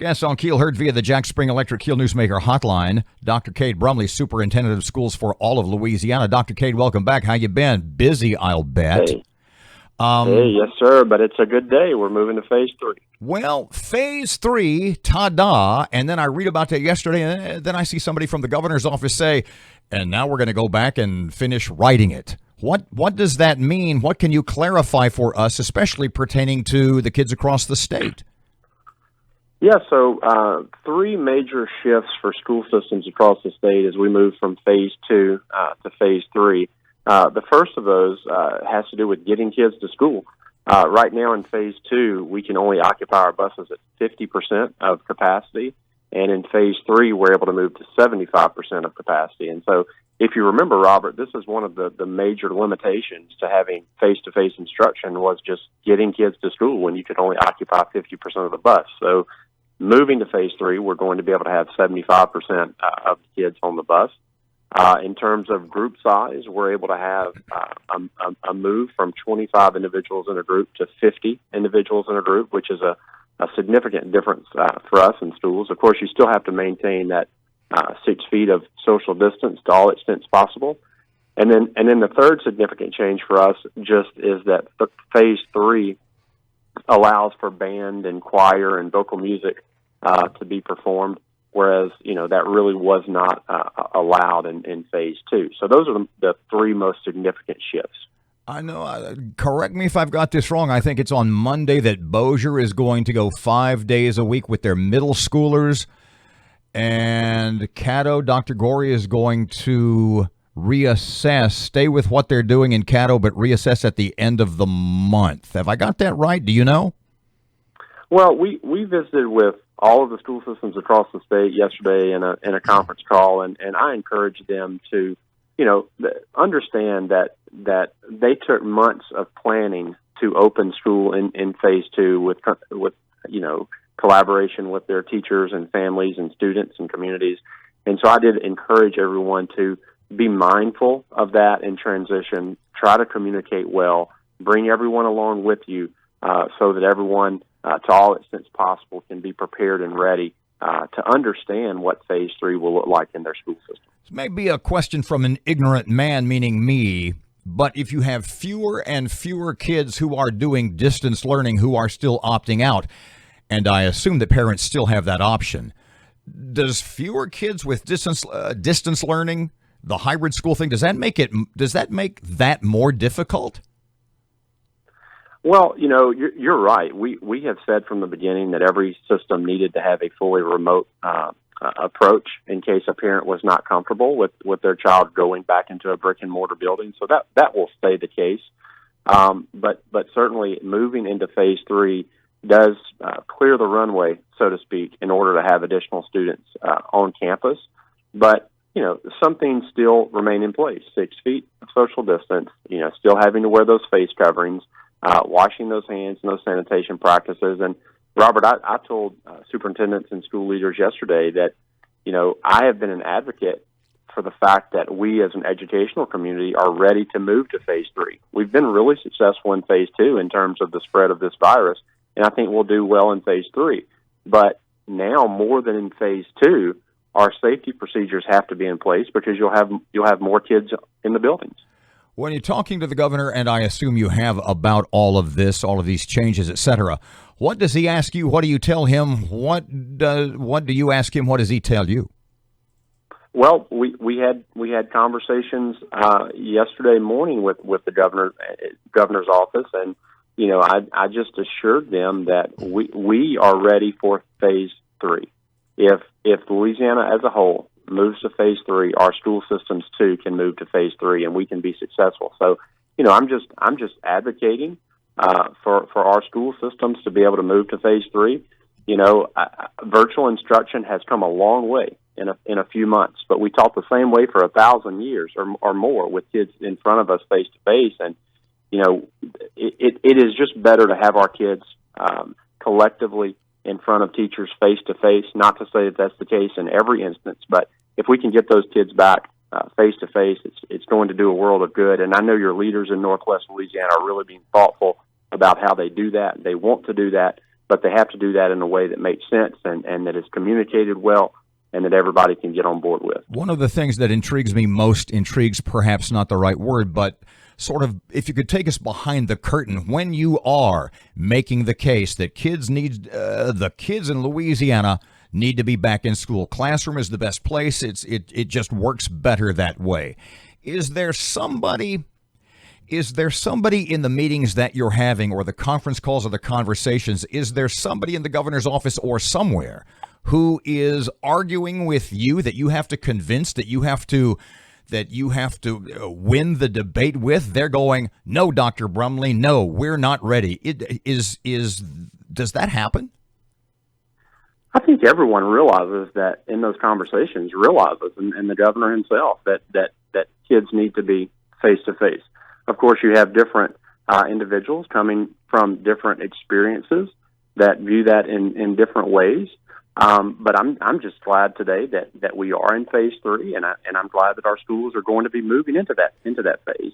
Guests on Keel heard via the Jack Spring Electric Keel Newsmaker hotline. Dr. Cade Brumley, Superintendent of Schools for all of Louisiana. Dr. Cade, welcome back. How you been? Busy, I'll bet. Hey, yes, sir, but it's a good day. We're moving to phase 3. Well, phase 3, ta-da, and then I read about that yesterday, and then I see somebody from the governor's office say, and now we're going to go back and finish writing it. What does that mean? What can you clarify for us, especially pertaining to the kids across the state? Yeah, so 3 major shifts for school systems across the state as we move from phase 2 to phase 3. The first of those has to do with getting kids to school. Right now in phase 2, we can only occupy our buses at 50% of capacity, and in phase 3, we're able to move to 75% of capacity. And so if you remember, Robert, this is one of the major limitations to having face-to-face instruction was just getting kids to school when you could only occupy 50% of the bus. So moving to phase 3, we're going to be able to have 75% of the kids on the bus. In terms of group size, we're able to have a move from 25 individuals in a group to 50 individuals in a group, which is a significant difference for us in schools. Of course, you still have to maintain that 6 feet of social distance to all extents possible. And then the third significant change for us just is that phase 3 allows for band and choir and vocal music to be performed, whereas, that really was not allowed in phase 2. So those are the 3 most significant shifts. I know, correct me if I've got this wrong. I think it's on Monday that Bossier is going to go 5 days a week with their middle schoolers, and Caddo, Dr. Gorey, is going to reassess, stay with what they're doing in Caddo, but reassess at the end of the month. Have I got that right? Do you know? Well, we visited with all of the school systems across the state yesterday in a conference call, and I encouraged them to, understand that they took months of planning to open school in phase 2 with collaboration with their teachers and families and students and communities. And so I did encourage everyone to be mindful of that in transition, try to communicate well, bring everyone along with you so that everyone, to all extents possible, can be prepared and ready to understand what phase 3 will look like in their school system. This may be a question from an ignorant man, meaning me, but if you have fewer and fewer kids who are doing distance learning who are still opting out, and I assume that parents still have that option, does fewer kids with distance learning, the hybrid school thing, does that make that more difficult? Well, you're right. We have said from the beginning that every system needed to have a fully remote approach in case a parent was not comfortable with their child going back into a brick and mortar building. So that will stay the case. But certainly moving into phase 3 does clear the runway, so to speak, in order to have additional students on campus. But some things still remain in place. 6 feet of social distance. Still having to wear those face coverings. Washing those hands and those sanitation practices. And Robert, I told superintendents and school leaders yesterday that, I have been an advocate for the fact that we as an educational community are ready to move to phase 3. We've been really successful in phase 2 in terms of the spread of this virus, and I think we'll do well in phase 3. But now more than in phase 2, our safety procedures have to be in place because you'll have more kids in the buildings. When you're talking to the governor, and I assume you have, about all of this, all of these changes, etc., what does he ask you? What do you tell him? What do you ask him? What does he tell you? Well, we had conversations yesterday morning with the governor's office, and I just assured them that we are ready for phase 3. If Louisiana as a whole moves to phase 3, our school systems too can move to phase 3, and we can be successful. So, I'm just advocating for our school systems to be able to move to phase 3. Virtual instruction has come a long way in a few months, but we taught the same way for 1,000 years or more with kids in front of us face to face, and it is just better to have our kids collectively in front of teachers face to face. Not to say that that's the case in every instance, but if we can get those kids back face to face, it's going to do a world of good. And I know your leaders in Northwest Louisiana are really being thoughtful about how they do that. They want to do that, but they have to do that in a way that makes sense and that is communicated well and that everybody can get on board with. One of the things that intrigues me most, intrigues perhaps not the right word, but sort of, if you could take us behind the curtain, when you are making the case that the kids in Louisiana need to be back in school. Classroom is the best place. It just works better that way. Is there somebody in the meetings that you're having or the conference calls or the conversations, is there somebody in the governor's office or somewhere who is arguing with you that you have to convince, that you have to win the debate with? They're going, "No, Dr. Brumley, no, we're not ready." Does that happen? I think everyone realizes that in those conversations, and the governor himself, that kids need to be face-to-face. Of course, you have different individuals coming from different experiences that view that in different ways. But I'm just glad today that we are in phase 3, and I'm glad that our schools are going to be moving into that phase.